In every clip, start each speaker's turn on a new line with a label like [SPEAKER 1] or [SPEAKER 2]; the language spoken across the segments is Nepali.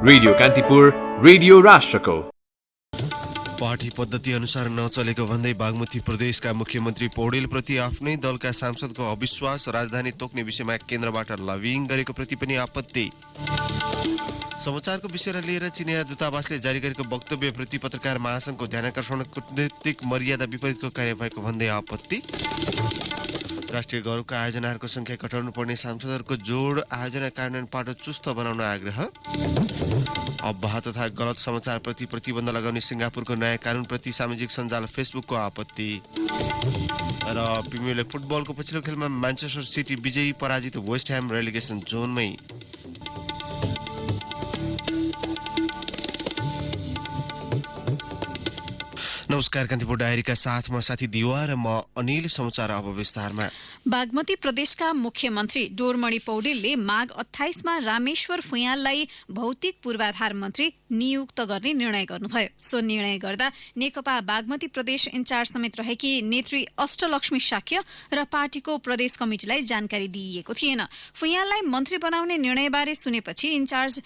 [SPEAKER 1] रेडियो कान्तिपुर, रेडियो राष्ट्रको।
[SPEAKER 2] पार्टी पद्धति अनुसार नचलेको भन्दै बागमती प्रदेशका मुख्यमन्त्री पौडेलप्रति आफ्नै दलका सांसदको अविश्वास, राजधानी तोक्ने विषयमा केन्द्रबाट लबिङ गरेको प्रति पनि आपत्ति। समाचारको विषयलाई लिएर चिनिया दूतावासले जारी गरेको वक्तव्यप्रति पत्रकार महासंघको ध्यानाकर्षण, कूटनीतिक मर्यादा विपरीतको कार्य भएको भन्दै आपत्ति। राष्ट्रिय गौरवका आयोजनाहरूको संख्या घटाउनु पर्ने सांसदहरूको जोड, आयोजना कार्यान्वयन पाटो चुस्त बनाउन आग्रह। अफवाह तथा गलत समाचारप्रति प्रतिबन्ध लगाउने सिङ्गापुरको नयाँ कानुनप्रति सामाजिक सञ्जाल फेसबुकको आपत्ति। र प्रिमियर लिग फुटबलको पछिल्लो खेलमा म्यान्चेस्टर सिटी विजयी, पराजित वेस्ट ह्याम रेलिगेसन जोनमै। नमस्कार, कान्तिपुर डायरीका साथ म साथी दिवा र म अनिल। समाचार अब विस्तारमा।
[SPEAKER 3] बागमती प्रदेशका मुख्यमन्त्री डोरमणि पौडेलले माघ 28 मा रामेश्वर फुयाललाई भौतिक पूर्वाधार मन्त्री नियुक्त गर्ने निर्णय गर्नुभयो। सो निर्णय गर्दा नेकपा बागमती प्रदेश इन्चार्ज समेत रहेकी नेत्री अष्टलक्ष्मी शाक्य र पार्टीको प्रदेश कमिटिलाई जानकारी दिइएको थिएन। फुयाललाई मन्त्री बनाउने निर्णयबारे सुनेपछि इन्चार्ज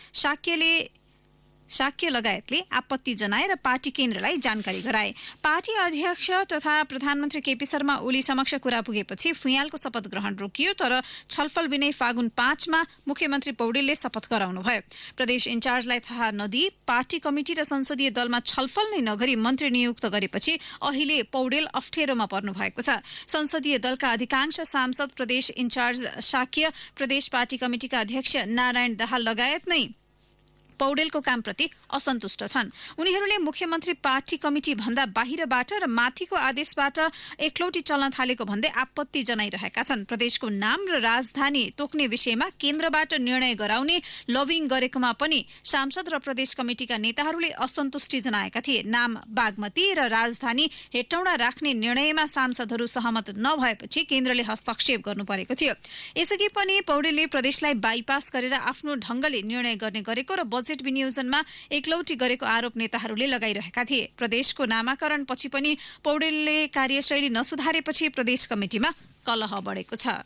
[SPEAKER 3] शाक्य लगायतले आपत्ति जनाए र पार्टी केन्द्रलाई जानकारी गराए। पार्टी अध्यक्ष तथा प्रधानमन्त्री केपी शर्मा ओली समक्ष कुरा पुगेपछि फुयालको शपथ ग्रहण रोकियो, तर छलफल बिनै फागुन 5 मा मुख्यमन्त्री पौडेलले शपथ गराउनुभयो। प्रदेश इन्चार्जलाई थाहा नदिई पार्टी कमिटी र संसदीय दलमा छलफल नै नगरी मन्त्री नियुक्त गरेपछि अहिले पौडेल अप्ठ्यारोमा पर्नु भएको छ। संसदीय दलका अधिकांश सांसद, प्रदेश इन्चार्ज शाक्य, प्रदेश पार्टी कमिटिका अध्यक्ष नारायण दाहाल लगायत नै पौडेलको कामप्रति असन्तुष्ट छन्। उनीहरूले मुख्यमन्त्री पार्टी कमिटी भन्दा बाहिरबाट र माथिको आदेशबाट एकलौटी चल्न थालेको भन्दै आपत्ति जनाइरहेका छन्। प्रदेशको नाम र राजधानी तोक्ने विषयमा केन्द्रबाट निर्णय गराउने लबिङ गरेकोमा पनि सांसद र प्रदेश कमिटिका नेताहरूले असन्तुष्टि जनाएका थिए। नाम बागमती र राजधानी हेटौँडा राख्ने निर्णयमा सांसदहरू सहमत नभएपछि केन्द्रले हस्तक्षेप गर्नु परेको थियो। यसअघि पनि पौडेलले प्रदेशलाई बाइपास गरेर आफ्नो ढंगले निर्णय गर्ने गरेको र बजेट विनियोजनमा एकलौटी गरेको आरोप नेताहरूले लगाइरहेका थिए। प्रदेशको नामाकरण पछि पनि पौडेलले कार्यशैली नसुधारेपछि प्रदेश कमिटिमा कलह बढेको छ।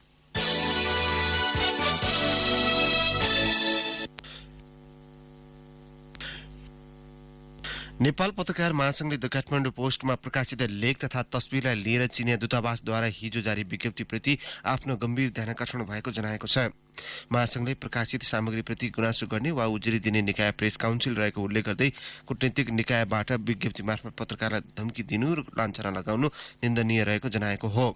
[SPEAKER 2] नेपाल पत्रकार महासंघले द काठमाडौँ पोस्टमा प्रकाशित लेख तथा तस्बिरलाई लिएर चिनिया दूतावासद्वारा हिजो जारी विज्ञप्तिप्रति आफ्नो गम्भीर ध्यानाकर्षण भएको जनाएको छ। महासंघले प्रकाशित सामग्रीप्रति गुनासो गर्ने वा उजुरी दिने निकाय प्रेस काउन्सिल रहेको उल्लेख गर्दै कूटनीतिक निकायबाट विज्ञप्ति मार्फत पत्रकारलाई धम्की दिनु र लाञ्छना लगाउनु निन्दनीय रहेको जनाएको हो।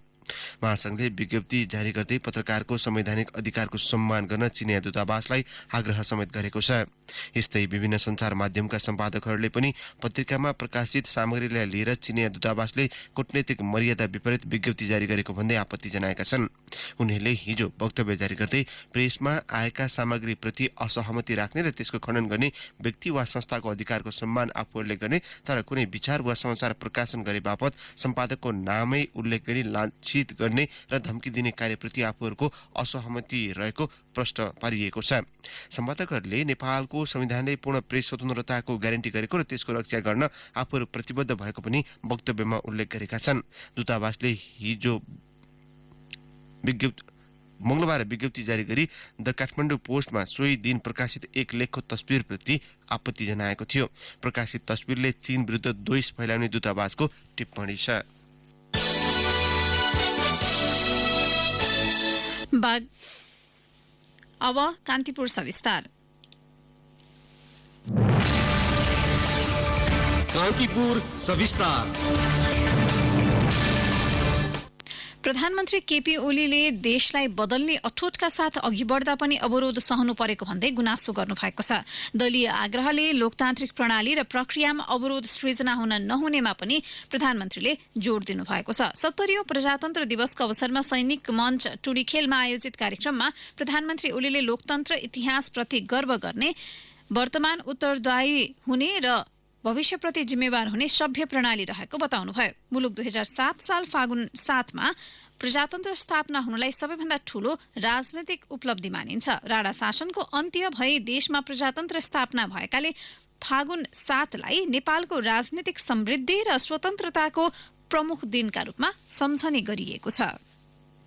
[SPEAKER 2] महासंघले विज्ञप्ति जारी गर्दै पत्रकारको संवैधानिक अधिकारको सम्मान गर्न चिनिया दूतावासलाई आग्रह समेत गरेको छ। यस्तै विभिन्न सञ्चार माध्यमका सम्पादकहरूले पनि पत्रिकामा प्रकाशित सामग्रीलाई लिएर चिनिया दूतावासले कूटनीतिक मर्यादा विपरीत विज्ञप्ति जारी गरेको भन्दै आपत्ति जनाएका छन्। उनीहरूले हिजो वक्तव्य जारी गर्दै प्रेसमा आएका सामग्रीप्रति असहमति राख्ने र त्यसको खण्डन गर्ने व्यक्ति वा संस्थाको अधिकारको सम्मान आफूहरूले गर्ने, तर कुनै विचार वा समाचार प्रकाशन गरे बापत सम्पादकको नामै उल्लेख गरी लाञ्छित गर्ने र धम्की दिने कार्यप्रति आफूहरूको असहमति रहेको प्रश्न पारिएको छ। सम्पादकहरूले नेपालको संविधानले पूर्ण प्रेस स्वतन्त्रताको ग्यारेन्टी गरेको र त्यसको रक्षा गर्न आफूहरू प्रतिबद्ध भएको पनि वक्तव्यमा उल्लेख गरेका छन्। दूतावासले हिजो मंगलबार विज्ञप्ति जारी गरी द काठमाडौँ पोस्टमा सोही दिन प्रकाशित एक लेखको तस्बिरप्रति आपत्ति जनाएको थियो। प्रकाशित तस्बिरले चीन विरुद्ध द्वेष फैलाउने दूतावासको टिप्पणी छ।
[SPEAKER 3] अब कान्तिपुर सविस्तार।
[SPEAKER 4] कान्तिपुर सविस्तार।
[SPEAKER 3] प्रधानमन्त्री केपी ओलीले देशलाई बदल्ने अठोटका साथ अघि बढ्दा पनि अवरोध सहनु परेको भन्दै गुनासो गर्नुभएको छ। दलीय आग्रहले लोकतान्त्रिक प्रणाली र प्रक्रियामा अवरोध सृजना हुन नहुनेमा पनि प्रधानमन्त्रीले जोड दिनुभएको छ। 70औं प्रजातन्त्र दिवसको अवसरमा सैनिक मञ्च टुडीखेलमा आयोजित कार्यक्रममा प्रधानमन्त्री ओलीले लोकतन्त्र इतिहासप्रति गर्व गर्ने, वर्तमान उत्तरदायी हुने र भविष्यप्रति जिम्मेवार हुने सभ्य प्रणाली रहेको बताउनुभयो। मुलुक 2007 साल फागुन 7 मा प्रजातन्त्र स्थापना हुनुलाई सबैभन्दा ठूलो राजनैतिक उपलब्धि मानिन्छ। राणा शासनको अन्त्य भई देशमा प्रजातन्त्र स्थापना भएकाले फागुन 7 लाई नेपालको राजनीतिक समृद्धि र स्वतन्त्रताको प्रमुख दिनका रूपमा सम्झने गरिएको छ।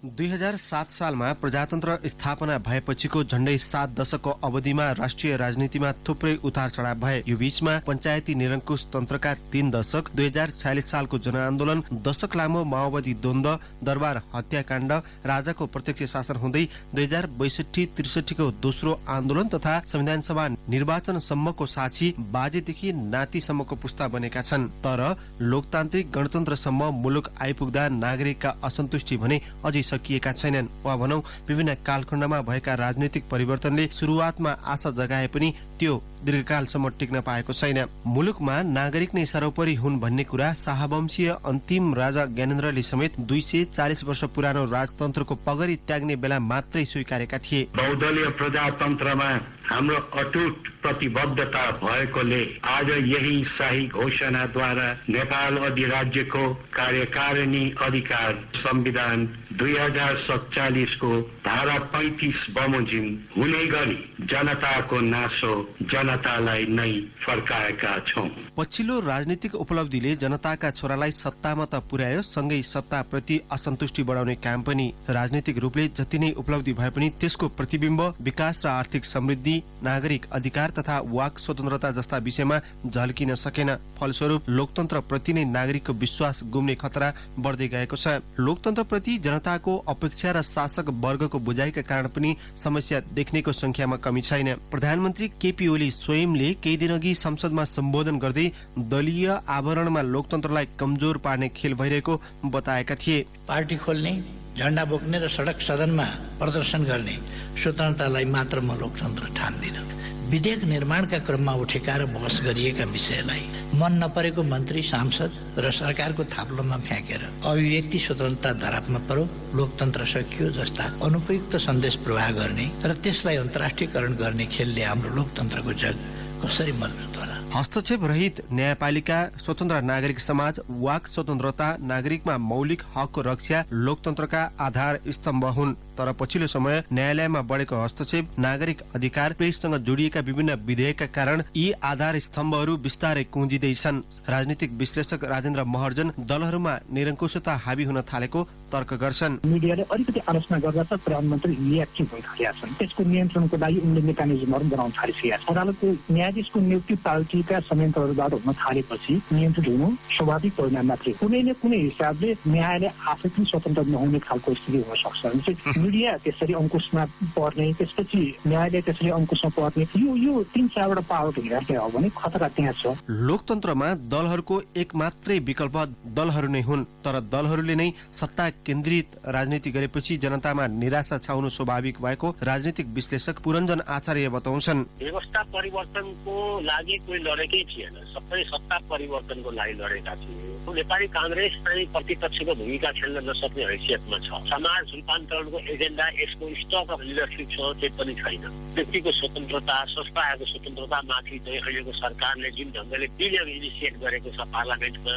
[SPEAKER 2] 2007 सालमा प्रजातन्त्र स्थापना भएपछिको झण्डै 7 दशकको अवधिमा राष्ट्रिय राजनीतिमा थुप्रै उतार चढाव भए। यो बीचमा पञ्चायती निरङ्कुश तन्त्रका 3 दशक, 2046 सालको जनआन्दोलन, दशक लामो माओवादी द्वन्द्व, दरबार हत्याकाण्ड, राजाको प्रत्यक्ष शासन हुँदै 2062-63 को दोस्रो आन्दोलन तथा संविधान सभा निर्वाचनसम्मको साक्षी बाजेदेखि नातिसम्मको पुस्ता बनेका छन्। तर लोकतान्त्रिक गणतन्त्रसम्म मुलुक आइपुग्दा नागरिकका असन्तुष्टि भने अझै सकिएका छैनन्। वा भनौं विभिन्न कालखण्डमा भएका राजनीतिक परिवर्तनले सुरुवातमा आशा जगाए पनि त्यो दीर्घकालसम्म टिक्न पाएको छैन। मुलुकमा नागरिक नै सर्वोपरि हुन् भन्ने कुरा शाहवंशीय अन्तिम राजा ज्ञानेन्द्रले समेत 240 वर्ष पुरानो राजतन्त्रको पगरी त्याग्ने बेला मात्रै स्वीकारेका थिए।
[SPEAKER 5] बहुदलीय प्रजातन्त्रमा हाम्रो अटुट प्रतिबद्धता भएकोले आज यही शाही घोषणाद्वारा नेपाल अधिराज्यको कार्यकारिणी अधिकार संविधान 2047 को धारा 35 बमोजिम हुने गरी जनताको नासो जनतालाई नै फर्काएका छौं।
[SPEAKER 2] पछिल्लो राजनीतिक उपलब्धिले जनताका छोरालाई सत्तामा त पुर्यायो, सँगै सत्ताप्रति असन्तुष्टि बढाउने काम पनि। राजनीतिक रूपले जति नै उपलब्धि भए पनि त्यसको प्रतिबिम्ब विकास र आर्थिक समृद्धि, नागरिक अधिकार तथा वाक स्वतन्त्रता जस्ता विषयमा झल्किन सकेन। फलस्वरूप लोकतन्त्र प्रति नै नागरिकको विश्वास गुम्ने खतरा बढ्दै गएको छ। लोकतन्त्र प्रति जनताको अपेक्षा र शासक वर्गको बुझाइका कारण पनि समस्या देख्नेको संख्यामा कमी छैन। प्रधानमन्त्री केपी ओली स्वयंले केही दिन अघि संसदमा सम्बोधन गर्दै दलीय आवरणमा लोकतन्त्रलाई कमजोर पार्ने खेल भइरहेको बताएका थिए।
[SPEAKER 6] पार्टी खोल्ने, झण्डा बोक्ने र सडक सदनमा प्रदर्शन गर्ने स्वतन्त्रतालाई मात्र म लोकतन्त्र ठान्दिनँ। विधेयक निर्माणका क्रममा उठेका र बहस गरिएका विषयलाई मन नपरेको मन्त्री, सांसद र सरकारको थाप्लोमा फ्याँकेर अभिव्यक्ति स्वतन्त्रता धरापमा परो, लोकतन्त्र सकियो जस्ता अनुपयुक्त सन्देश प्रवाह गर्ने र त्यसलाई अन्तर्राष्ट्रियकरण गर्ने खेलले हाम्रो लोकतन्त्रको जग कसरी मजबुत होला?
[SPEAKER 2] हस्तक्षेप रहित न्यायपालिका, स्वतन्त्र नागरिक समाज, वाक स्वतन्त्रता, नागरिकमा मौलिक हकको रक्षा लोकतन्त्रका आधार स्तम्भ हुन्। तर पछिल्लो समय न्यायालयमा बढेको हस्तक्षेप, नागरिक अधिकार, प्रेससँग जोडिएका विभिन्न विधेयकका कारण यी आधार स्तम्भहरू बिस्तारै कुँजिँदैछन्। राजनीतिक विश्लेषक राजेन्द्र महर्जन दलहरूमा निरङ्कुशता हावी हुन थालेको तर्क गर्छन्।
[SPEAKER 7] मिडियाले अलिकति आलोचना गर्दा त प्रधानमन्त्री रिएक्टिभ भइरहेका छन्। त्यसको नियन्त्रणको लागि उनले मेकानिजमहरू बनाउन थालिसकेका छन्। अदालतको न्यायाधीशको नियुक्ति पार्टीका संयन्त्रहरूबाट हुन थालेपछि नियन्त्रित हुनु स्वाभाविक परिणाम मात्रै। कुनै न कुनै हिसाबले न्यायालय आफै पनि स्वतन्त्र नहुने खालको स्थिति हुन सक्छ। मिडिया त्यसरी अंकुशमा पर्ने, त्यसपछि न्यायालय त्यसरी अंकुशमा पर्ने, यो 3-4वटा पावर हेर्दै हो भने खतरा त्यहाँ छ।
[SPEAKER 2] लोकतन्त्रमा दलहरूको एक मात्रै विकल्प दलहरू नै हुन्। तर दलहरूले नै सत्ता केन्द्रित राजनीति गरेपछि जनतामा निराशा छाउनु स्वाभाविक भएको राजनीतिक विश्लेषक पुरञ्जन आचार्य बताउँछन्।
[SPEAKER 8] व्यवस्था परिवर्तनको लागि कोही लडेकै थिएन, सबै सत्ता परिवर्तनको लागि लडेका थिए। नेपाली कांग्रेस चाहिँ प्रतिपक्षको भूमिका खेल्न नसक्ने हैसियतमा छ। समाज रूपान्तरणको एजेन्डा, यसको स्टक अफ लिडरसिप चाहिँ पनि छैन। व्यक्तिको स्वतन्त्रता, संस्थाहरूको स्वतन्त्रतामाथि चाहिँ अहिलेको सरकारले जुन ढङ्गले बिल इनिसिएट गरेको छ पार्लियामेन्टमा,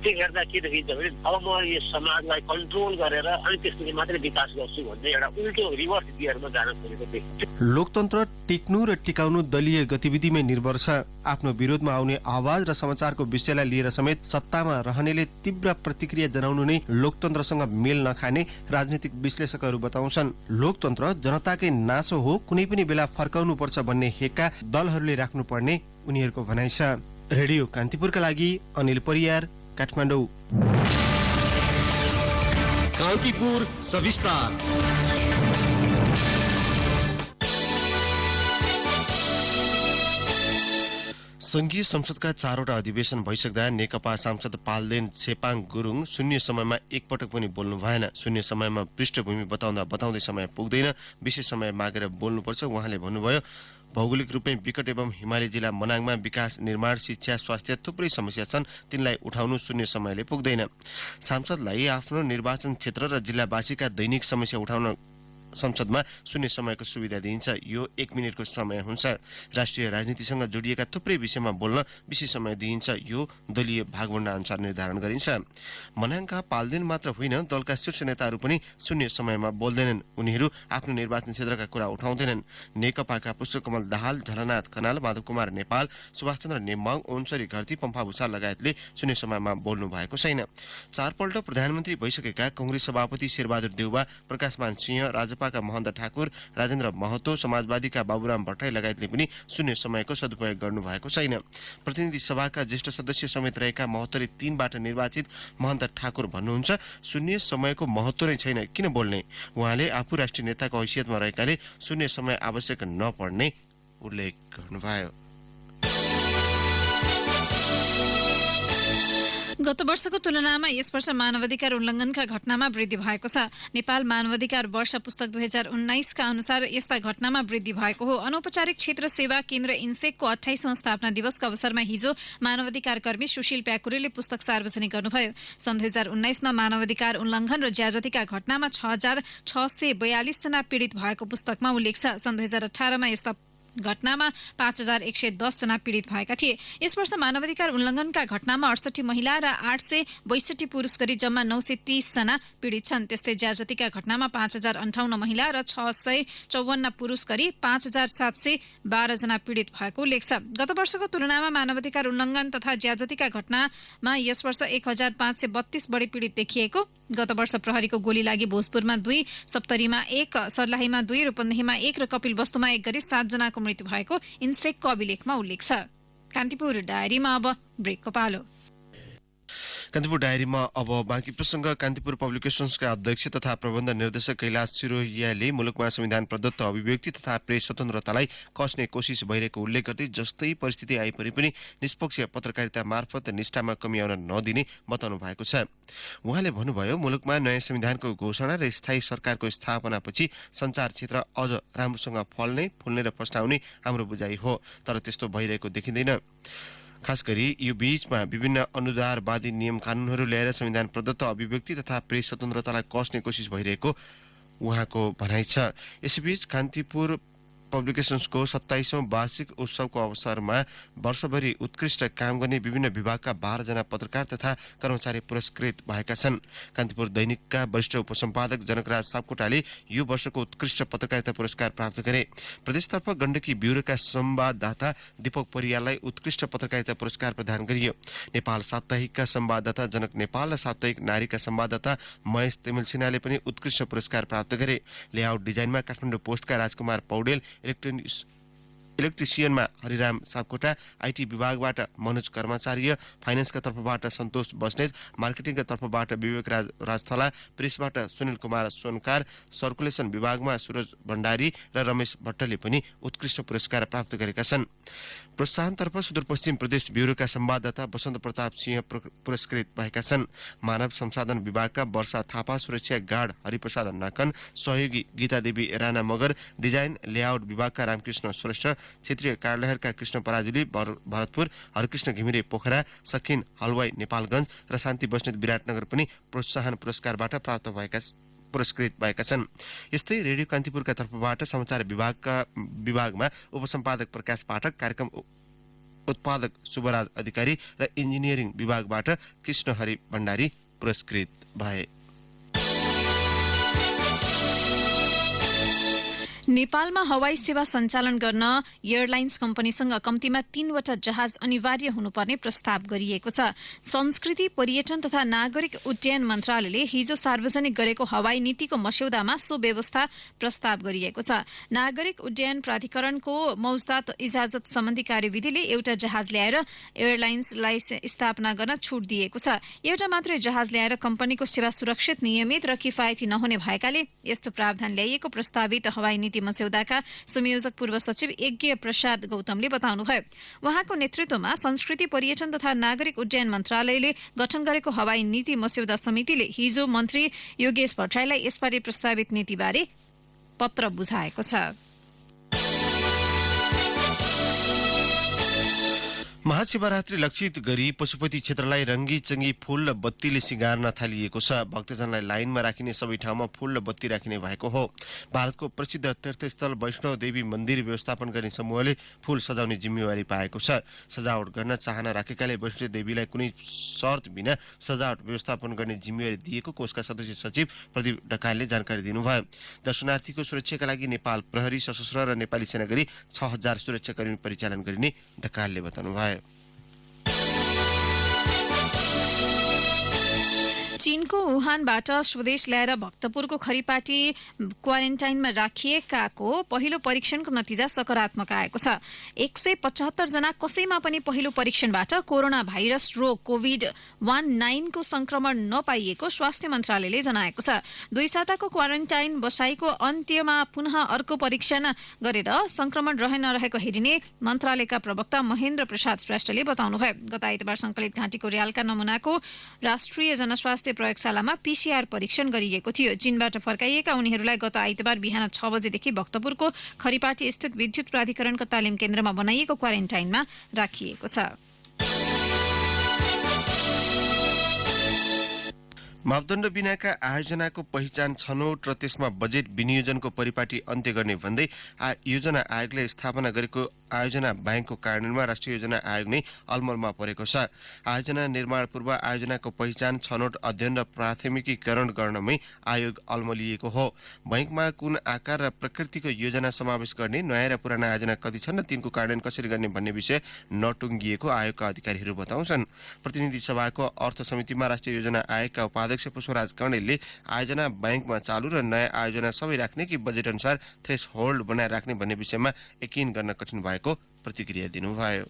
[SPEAKER 8] त्यो हेर्दा के देखिन्छ भने अब म यस समाजलाई कन्ट्रोल गरेर अनि त्यसपछि मात्रै विकास गर्छु भन्ने एउटा उल्टो रिभर्स गियरमा जान खोजेको देखिन्छ।
[SPEAKER 2] लोकतन्त्र टिक्नु र टिकाउनु दलीय गतिविधिमै निर्भर छ। आफ्नो विरोधमा आउने आवाज र समाचारको विषयलाई लिएर समेत सत्तामा रहनेले तीव्र प्रतिक्रिया जनाउनु नै लोकतन्त्रसँग मेल नखाने राजनीतिक विश्लेषकहरू बताउँछन्। लोकतन्त्र जनताकै नासो हो, कुनै पनि बेला फर्काउनु पर्छ भन्ने हेक्का दलहरूले राख्नुपर्ने उनीहरूको भनाइ छ। रेडियो कान्तिपुरका लागि अनिल परियार, काठमाडौँ।
[SPEAKER 4] कान्तिपुर सविस्तार।
[SPEAKER 2] संघीय संसदका 4वटा अधिवेशन भइसक्दा नेकपा सांसद पाल्देन छेपाङ गुरुङ शून्य समयमा एकपटक पनि बोल्नु भएन। शून्य समयमा पृष्ठभूमि बताउँदै समय पुग्दैन, विशेष समय मागेर बोल्नुपर्छ। उहाँले भन्नुभयो, भौगोलिक रूपमै विकट एवं हिमाली जिल्ला मनाङमा विकास, निर्माण, शिक्षा, स्वास्थ्य थुप्रै समस्या छन्, तिनलाई उठाउनु शून्य समयले पुग्दैन। सांसदलाई आफ्नो निर्वाचन क्षेत्र र जिल्लावासीका दैनिक समस्या उठाउन संसदमा शून्य समयको सुविधा दिइन्छ। यो 1 मिनेटको समय हुन्छ। राष्ट्रिय राजनीतिसँग जोडिएका थुप्रै विषयमा बोल्न विशेष समय दिइन्छ। यो दलीय भागवण्डा अनुसार निर्धारण गरिन्छ। मनाङका पाल्देन मात्र होइन, दलका शीर्ष नेताहरू पनि शून्य समयमा बोल्दैनन्। उनीहरू आफ्नो निर्वाचन क्षेत्रका कुरा उठाउँदैनन्। नेकपाका पुष्पकमल दाहाल, झलनाथ खनाल, माधव कुमार नेपाल, सुभाषचन्द्र नेमाङ, ओन्सरी घरती, पम्फा भूषाल लगायतले शून्य समयमा बोल्नु भएको छैन। 4 पल्ट प्रधानमन्त्री भइसकेका कांग्रेस सभापति शेरबहादुर देउवा, प्रकाशमान सिंह, राजपाका महन्त ठाकुर, राजेन्द्र महतो, समाजवादीका बाबुराम भट्टराई लगायतले पनि शून्य समयको सदुपयोग गर्नुभएको छैन। प्रतिनिधि सभाका ज्येष्ठ सदस्य समेत रहेका महतोले 3बाट निर्वाचित महन्त ठाकुर भन्नुहुन्छ, शून्य समयको महत्व नै छैन, किन बोल्ने? उहाँले आफू राष्ट्रिय नेताको हैसियतमा रहेकाले शून्य समय आवश्यक नपर्ने उल्लेख गर्नुभयो।
[SPEAKER 3] गत वर्षको तुलनामा यस वर्ष मानवाधिकार उल्लङ्घनका घटनामा वृद्धि भएको छ। नेपाल मानवाधिकार वर्ष पुस्तक 2019 का अनुसार यस्ता घटनामा वृद्धि भएको हो। अनौपचारिक क्षेत्र सेवा केन्द्र इन्सेकको 28औं स्थापना दिवसका अवसरमा हिजो मानवाधिकार कर्मी सुशील प्याकुरेले पुस्तक सार्वजनिक गर्नुभयो। सन् 2019 मा मानवाधिकार उल्लङ्घन र ज्याजतीका घटनामा 6642 जना पीडित भएको पुस्तकमा उल्लेख छ। सन् 2018 मा यस्ता घटनामा 5110 जना पीडित भएका थिए। यस वर्ष मानवाधिकार उल्लङ्घनका घटनामा 68 महिला र 862 पुरुष गरी जम्मा 930 जना पीडित छन्। त्यस्तै ज्याजतीका घटनामा 5058 महिला र 654 पुरुष गरी 5712 जना पीडित भएको उल्लेख छ। गत वर्षको तुलनामा मानवाधिकार उल्लङ्घन तथा ज्याजतीका घटनामा यस वर्ष 1532 बढी पीडित देखिएको। गत वर्ष प्रहरीको गोली लागि भोजपुरमा 2, सप्तरीमा 1, सर्लाहीमा 2, रूपन्देहीमा 1 र कपिलवस्तुमा 1 गरी 7 जनाको मृत्यु भएको इन्सेकको अभिलेखमा उल्लेख छ। कान्तिपुर डायरीमा अब ब्रेकको पालो।
[SPEAKER 2] कान्तिपुर डायरीमा अब बाँकी प्रसङ्ग। कान्तिपुर पब्लिकेशन्सका अध्यक्ष तथा प्रबन्ध निर्देशक कैलाश सिरोहियाले मुलुकमा संविधान प्रदत्त अभिव्यक्ति तथा प्रेस स्वतन्त्रतालाई कस्ने कोसिस भइरहेको उल्लेख गर्दै जस्तै परिस्थिति आइपरे पनि निष्पक्ष पत्रकारिता मार्फत निष्ठामा कमी आउन नदिने बताउनु भएको छ। उहाँले भन्नुभयो, मुलुकमा नयाँ संविधानको घोषणा र स्थायी सरकारको स्थापनापछि सञ्चार क्षेत्र अझ राम्रोसँग फुल्ने र फस्टाउने हाम्रो बुझाइ हो, तर त्यस्तो भइरहेको देखिँदैन। खास गरी यो बीचमा विभिन्न अनुदारवादी नियम कानूनहरू ल्याएर संविधान प्रदत्त अभिव्यक्ति तथा प्रेस स्वतन्त्रतालाई कस्ने कोसिस भइरहेको उहाँको भनाइ छ। यसैबीच कान्तिपुर पब्लिकेशन्सको 27औं वार्षिक उत्सवको अवसरमा वर्षभरि उत्कृष्ट काम गर्ने विभिन्न विभागका 12 जना पत्रकार तथा कर्मचारी पुरस्कृत भएका छन्। कान्तिपुर दैनिकका वरिष्ठ उपसम्पादक जनकराज सापकोटाले यो वर्षको उत्कृष्ट पत्रकारिता पुरस्कार प्राप्त गरे। प्रदेशतर्फ गण्डकी ब्युरोका संवाददाता दीपक परियाललाई उत्कृष्ट पत्रकारिता पुरस्कार प्रदान गरियो। नेपाल साप्ताहिकका संवाददाता जनक नेपाल र साप्ताहिक नारीका संवाददाता महेश तेमिलसिन्हाले पनि उत्कृष्ट पुरस्कार प्राप्त गरे। लेआउट डिजाइनमा काठमाडौँ पोस्टका राजकुमार पौडेल, इलेक्ट्रिसियनमा हरिराम सापकोटा, आइटी विभागबाट मनोज कर्मचार्य, फाइनेन्सका तर्फबाट सन्तोष बस्नेत, मार्केटिङका तर्फबाट विवेक राजथला, प्रेसबाट सुनिल कुमार सोनकार, सर्कुलेसन विभागमा सुरज भण्डारी र रमेश भट्टले पनि उत्कृष्ट पुरस्कार प्राप्त गरेका छन्। प्रोत्साहनतर्फ सुदूरपश्चिम प्रदेश ब्युरोका संवाददाता वसन्त प्रताप सिंह पुरस्कृत भएका छन्। मानव संसाधन विभागका वर्षा थापा, सुरक्षा गार्ड हरिप्रसाद नाकन, सहयोगी गीता देवी राणा मगर, डिजाइन लेआउट विभागका रामकृष्ण श्रेष्ठ, क्षेत्रीय कार्यालयहरूका कृष्ण पराजुली भरतपुर, हरकृष्ण घिमिरे पोखरा, सखिन हलवाई नेपालगञ्ज र शान्ति बस्नेत विराटनगर पनि प्रोत्साहन पुरस्कारबाट पुरस्कृत भएका छन्। यस्तै रेडियो कान्तिपुरका तर्फबाट समाचार विभागमा उपसम्पादक प्रकाश पाठक, कार्यक्रम उत्पादक शुभराज अधिकारी र इन्जिनियरिङ विभागबाट कृष्णहरि भण्डारी पुरस्कृत भए।
[SPEAKER 3] नेपालमा हवाई सेवा सञ्चालन गर्न एयरलाइन्स कम्पनीसँग कम्तीमा 3वटा जहाज अनिवार्य हुनुपर्ने प्रस्ताव गरिएको छ। संस्कृति, पर्यटन तथा नागरिक उड्डयन मन्त्रालयले हिजो सार्वजनिक गरेको हवाई नीतिको मस्यौदामा सो व्यवस्था प्रस्ताव गरिएको छ। नागरिक उड्डयन प्राधिकरणको मौजदात इजाजत सम्बन्धी कार्यविधिले एउटा जहाज ल्याएर एयरलाइन्सलाई स्थापना गर्न छुट दिएको छ। एउटा मात्रै जहाज ल्याएर कम्पनीको सेवा सुरक्षित, नियमित र किफायती नहुने भएकाले यस्तो प्रावधान ल्याइएको प्रस्तावित हवाई नीति मस्यौदाका संयोजक पूर्व सचिव यज्ञ प्रसाद गौतमले बताउनुभयो। उहाँको नेतृत्वमा संस्कृति, पर्यटन तथा नागरिक उड्डयन मन्त्रालयले गठन गरेको हवाई नीति मस्यौदा समितिले हिजो मन्त्री योगेश भट्टराईलाई यसपालि प्रस्तावित नीतिबारे पत्र बुझाएको छ।
[SPEAKER 2] महाशिवरात्रि लक्षित गरी पशुपति क्षेत्रलाई रङ्गी-चङ्गी फूल र बत्तीले सिँगार्न थालिएको छ। भक्तजनलाई लाइनमा राखिने सबै ठाउँमा फूल र बत्ती राखिने भएको हो। भारतको प्रसिद्ध तीर्थस्थल वैष्णव देवी मन्दिर व्यवस्थापन गर्ने समूहले फूल सजाउने जिम्मेवारी पाएको छ। सजावट गर्न चाहना राखेकाले वैष्णव देवीलाई कुनै शर्त बिना सजावट व्यवस्थापन गर्ने जिम्मेवारी दिएको कोषका सदस्य सचिव प्रदीप ढकालले जानकारी दिनुभयो। दर्शनार्थीको सुरक्षाका लागि नेपाल प्रहरी, सशस्त्र र नेपाली सेना गरी 6000 सुरक्षाकर्मी परिचालन गरिने ढकालले बताउनुभयो।
[SPEAKER 3] चीनको वुहानबाट स्वदेश ल्याएर भक्तपुरको खरिपाटी क्वारेन्टाइनमा राखिएकाको पहिलो परीक्षणको नतिजा सकारात्मक आएको छ। 175 जना कसैमा पनि पहिलो परीक्षणबाट कोरोना भाइरस रोग कोभिड-19 को संक्रमण नपाइएको स्वास्थ्य मन्त्रालयले जनाएको छ। 2 साताको क्वारेन्टाइन बसाइको अन्त्यमा पुनः अर्को परीक्षण गरेर संक्रमण रहे नरहेको हेरिने मन्त्रालयका प्रवक्ता महेन्द्र प्रसाद श्रेष्ठले बताउनुभयो। गत आइतबार संकलित घाँटीको र्यालका नमुनाको राष्ट्रिय जनस्वास्थ्य प्रयोगशालामा पीसीआर परीक्षण गरिएको थियो। चीनबाट फर्काइएका उनीहरूलाई गत आइतबार बिहान 6 बजेदेखि भक्तपुरको खरिपाटी स्थित विद्युत प्राधिकरणको तालिम केन्द्रमा बनाइएको क्वारेन्टाइनमा राखिएको छ।
[SPEAKER 2] मापदण्ड बिनाका आयोजनाको पहिचान छनौट र त्यसमा बजेट विनियोजनको परिपाटी अन्त्य गर्ने भन्दै योजना आयोगले स्थापना गरेको आयोजना बैंकको कार्यान्वयनमा राष्ट्रिय योजना आयोग नै अलमलमा परेको छ। आयोजना निर्माण पूर्व आयोजनाको पहिचान, छनौट, अध्ययन र प्राथमिकीकरण गर्नमै आयोग अलमलिएको हो। बैंकमा कुन आकार र प्रकृतिको योजना समावेश गर्ने, नयाँ र पुराना आयोजना कति छन् र तिनको कार्यान्वयन कसरी गर्ने भन्ने विषय नटुङ्गिएको आयोगका अधिकारीहरू बताउँछन्। प्रतिनिधि सभाको अर्थ समितिमा राष्ट्रिय योजना आयोगका उपाध्यक्ष पुष्पराज कणेलले आयोजना बैंकमा चालू र नयाँ आयोजना सबै राख्ने कि बजेट अनुसार थ्रेस होल्ड बनाएर राख्ने भन्ने विषयमा यकिन गर्न कठिन भएको प्रतिक्रिया दिनुभयो।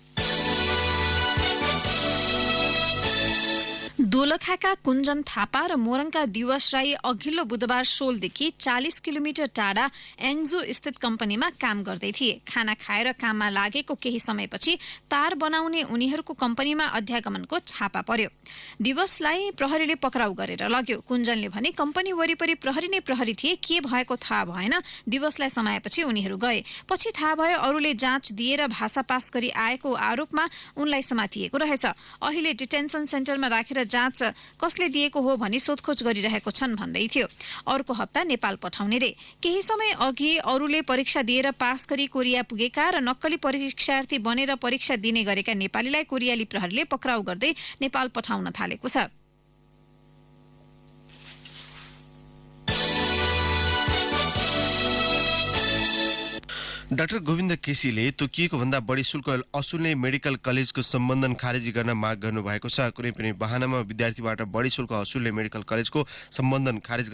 [SPEAKER 3] दोलखाका कुञ्जन थापा र मोरङका दिवस राई अघिल्लो बुधबार 16 देखि 40 किलोमिटर टाढा एङ्जो स्थित कम्पनीमा काम गर्दै थिए। खाना खाएर काममा लागेको केही समयपछि तार बनाउने उनीहरूको कम्पनीमा अध्यागमनको छापा पर्यो। दिवसलाई प्रहरीले पक्राउ गरेर लग्यो। कुञ्जनले भने कम्पनी वरिपरि प्रहरी नै प्रहरी थिए, के भएको थाहा भएन। दिवसलाई समाएपछि उनीहरू गए। पछि थाहा भयो अरूले जाँच दिएर भाषा पास गरी आएको आरोपमा उनलाई समातिएको रहेछ। अहिले डिटेन्सन सेन्टरमा राखेर जाँच कसले दिएको हो भनी सोधखोज गरिरहेको छन् भन्दै थियो। अर्को हप्ता नेपाल पठाउने रे। केही समय अघि अरूले परीक्षा दिएर पास गरी कोरिया पुगेका र नक्कली परीक्षार्थी बनेर परीक्षा दिने गरेका नेपालीलाई कोरियाली प्रहरीले पक्राउ गर्दै नेपाल पठाउन थालेको छ।
[SPEAKER 2] डाक्टर गोविन्द केसीले तोकिएको भन्दा बढी शुल्क असुल्ने मेडिकल कलेजको सम्बन्धन खारेजी गर्न माग गर्नुभएको छ। कुनै पनि बहानामा विद्यार्थीबाट बढी शुल्क असुल्ने मेडिकल कलेजको सम्बन्धन खारेज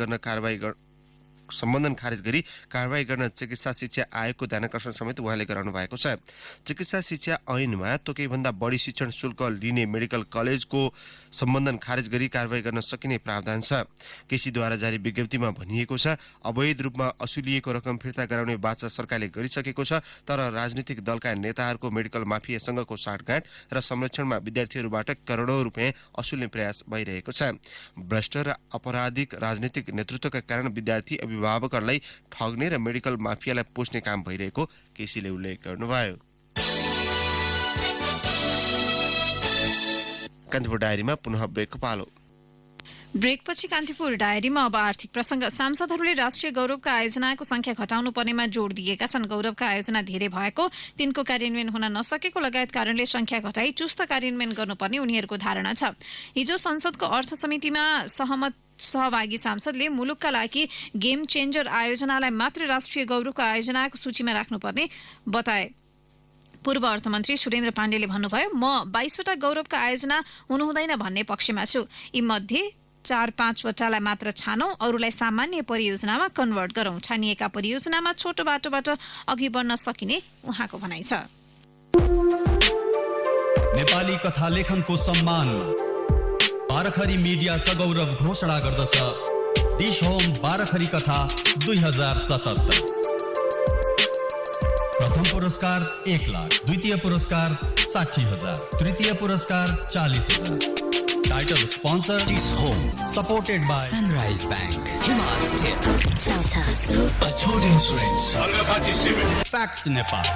[SPEAKER 2] गरी कारबाही गर्न चिकित्सा शिक्षा आयोगको ध्यानाकर्षण समेत उहाँले गराउनु भएको छ। चिकित्सा शिक्षा ऐनमा तोकेभन्दा बढी शिक्षण शुल्क लिने मेडिकल कलेजको सम्बन्धन खारेज गरी कारबाही गर्न सकिने प्रावधान छ। केसीद्वारा जारी विज्ञप्तिमा भनिएको छ, अवैध रूपमा असुलिएको रकम फिर्ता गराउने वाचा सरकारले गरिसकेको छ, तर राजनीतिक दलका नेताहरूको मेडिकल माफियासँगको साँठगाँठ र संरक्षणमा विद्यार्थीहरूबाट करोडौं रुपियाँ असुल्ने प्रयास भइरहेको छ। भ्रष्ट र अपराधिक राजनीतिक नेतृत्वका कारण विद्यार्थी अभिभावकहरूलाई ठग्ने र मेडिकल माफियालाई पोस्ने काम भइरहेको केसीले उल्लेख गर्नुभयो। कान्तिपुर डायरीमा पुनः ब्रेकको पालो।
[SPEAKER 3] ब्रेकपछि कान्तिपुर डायरीमा अब आर्थिक प्रसंग। सांसदहरूले राष्ट्रिय गौरवका आयोजनाको संख्या घटाउनु पर्नेमा जोड दिएका छन्। गौरवका आयोजना धेरै भएको, तिनको कार्यान्वयन हुन नसकेको लगायत कारणले संख्या घटाई चुस्त कार्यान्वयन गर्नुपर्ने उनीहरूको धारणा छ। हिजो संसदको अर्थ समितिमा सहभागी सांसदले मुलुकका लागि गेम चेन्जर आयोजनालाई मात्र राष्ट्रिय गौरवका आयोजनाको सूचीमा राख्नुपर्ने बताए। पूर्व अर्थमन्त्री सुरेन्द्र पाण्डेले भन्नुभयो, म 22 वटा गौरवका आयोजना हुनुहुँदैन भन्ने पक्षमा छु। यी मध्ये 4-5 वटालाई मात्र छानौं, अरूलाई सामान्य परियोजनामा कन्भर्ट गरौं। छानिएका परियोजनामा छोटो बाटोबाट अघि बढ्न सकिने उहाँको भनाइ छ।
[SPEAKER 4] नेपाली कथा लेखनको सम्मानमा बाराखरी मिडिया सगौरव घोषणा गर्दछ डिश होम बाराखरी कथा 2077। प्रथम पुरस्कार 1 लाख, द्वितीय पुरस्कार 60,000, तृतीय पुरस्कार 40,000। Title sponsor This Home, supported by
[SPEAKER 9] Sunrise Bank, Himal State, Saltas,
[SPEAKER 4] Achod Insurance, Facts Nepal,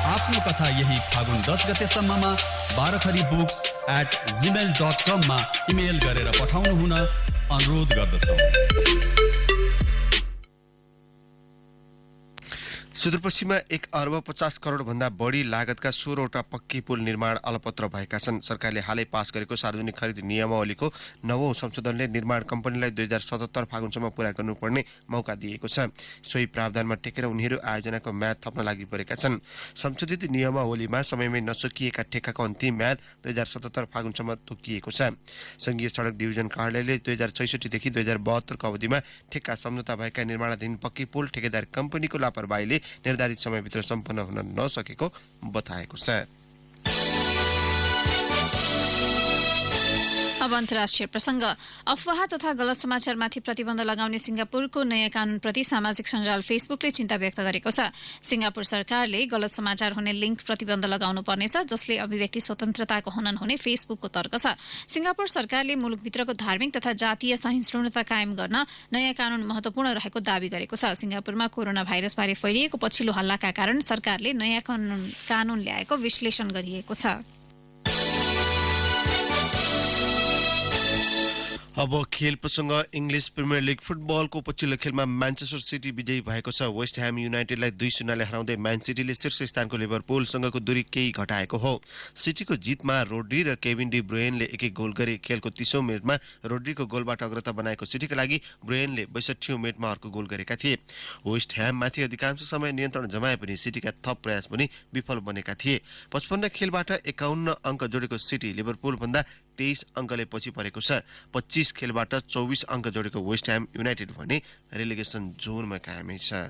[SPEAKER 4] आफ्नो कथा यही फागुन 10 गतेसम्ममा 12tharibook@gmail.com मा इमेल गरेर पठाउनु हुन अनुरोध गर्दछौँ।
[SPEAKER 2] सुदूरपश्चिममा 1 अर्ब 50 करोड भन्दा बढी लागतका 16 वटा पक्की पुल निर्माण अलपत्र भएका छन्। सरकारले हालै पास गरेको सार्वजनिक खरिद नियमावलीको 9औं संशोधनले निर्माण कम्पनीलाई 2077 फागुनसम्म पूरा गर्नुपर्ने मौका दिएको छ। सोही प्रावधानमा टेकेर उनीहरू आयोजनाको म्याद थप्न लागि परेका छन्। संशोधित नियमावलीमा समयमै नसकिएका ठेक्काको अन्तिम म्याद 2077 फागुनसम्म तोकिएको छ। संघीय सडक डिभिजन कार्यालयले 2066 देखि 2072 को अवधिमा ठेक्का सम्झौता भएका निर्माणाधीन पक्की पुल ठेकेदार कम्पनीको लापरवाहीले निर्धारित समयभित्र सम्पन्न हुन नसकेको बताएको छ।
[SPEAKER 3] अब अन्तर्राष्ट्रिय प्रसंग। अफवाह तथा गलत समाचारमाथि प्रतिबन्ध लगाउने सिंगापुरको नयाँ कानूनप्रति सामाजिक सञ्जाल फेसबुकले चिन्ता व्यक्त गरेको छ। सिंगापुर सरकारले गलत समाचार हुने लिङ्क प्रतिबन्ध लगाउनु पर्नेछ, जसले अभिव्यक्ति स्वतन्त्रताको हनन हुने फेसबुकको तर्क छ। सिंगापुर सरकारले मुलुकभित्रको धार्मिक तथा जातीय सहिष्णुता कायम गर्न नयाँ कानून महत्वपूर्ण रहेको दावी गरेको छ। सिंगापुरमा कोरोना भाइरसबारे फैलिएको पछिल्लो हल्लाका कारण सरकारले नयाँ कानून ल्याएको विश्लेषण गरिएको छ।
[SPEAKER 2] अब खेल प्रसंग। इङ्ग्लिस प्रिमियर लिग फुटबलको पछिल्लो खेलमा म्यान्चेस्टर सिटी विजयी भएको छ। वेस्ट ह्याम युनाइटेडलाई 2-0 हराउँदै म्यान सिटीले शीर्ष स्थानको लिभरपुलसँगको दूरी केही घटाएको हो। सिटीको जितमा रोड्री र केभिन डी ब्रुयनले एक गोल गरे। खेलको 30औं मिनेटमा रोड्रीको गोलबाट अग्रता बनाएको सिटीका लागि ब्रुयनले 62औं मिनेटमा अर्को गोल गरेका थिए। वेस्ट ह्याममाथि अधिकांश समय नियन्त्रण जमाए पनि सिटीका थप प्रयास पनि विफल बनेका थिए। 55 खेलबाट 51 अङ्क जोडेको सिटी लिभरपुलभन्दा 23 अङ्कले पछि परेको छ। 25 खेलबाट 24 अङ्क जोडेको वेस्ट ह्याम युनाइटेड भने रेलिगेसन जोनमा कायमै छ।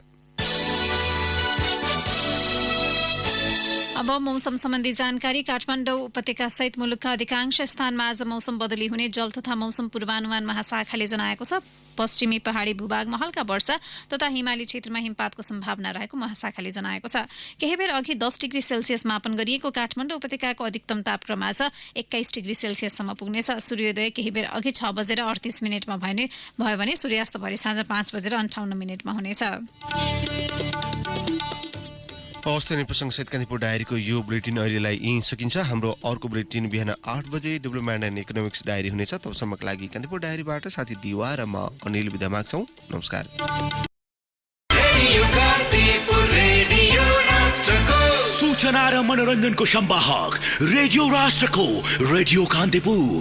[SPEAKER 3] अब मौसम सम्बन्धी जानकारी। काठमाडौँ उपत्यका सहित मुलुकका अधिकांश स्थानमा आज मौसम बदली हुने जल तथा मौसम पूर्वानुमान महाशाखाले जनाएको छ। पश्चिमी पहाडी भूभागमा हल्का वर्षा तथा हिमाली क्षेत्रमा हिमपातको सम्भावना रहेको महाशाखाले जनाएको छ। केही बेर अघि 10 डिग्री सेल्सियस मापन गरिएको काठमाडौँ उपत्यकाको अधिकतम तापक्रम आज 21 डिग्री सेल्सियससम्म पुग्नेछ। सूर्योदय केही बेर अघि 6:38 भयो भने सूर्यास्त भरे साँझ 5:58 हुनेछ।
[SPEAKER 2] हवस् त प्रसङ्गसहित कान्तिपुर डायरीको यो बुलेटिन अहिलेलाई यहीँ सकिन्छ। हाम्रो अर्को बुलेटिन बिहान 8 बजे डेभलपमेन्ट एन्ड इकोनोमिक्स डायरी हुनेछ। तबसम्मको लागि कान्तिपुर डायरीबाट साथी दिवा र म अनिल बिदा माग्छौँ। नमस्कार।
[SPEAKER 10] सूचना र मनोरञ्जनको सम्वाहक रेडियो राष्ट्रको रेडियो कान्तिपुर।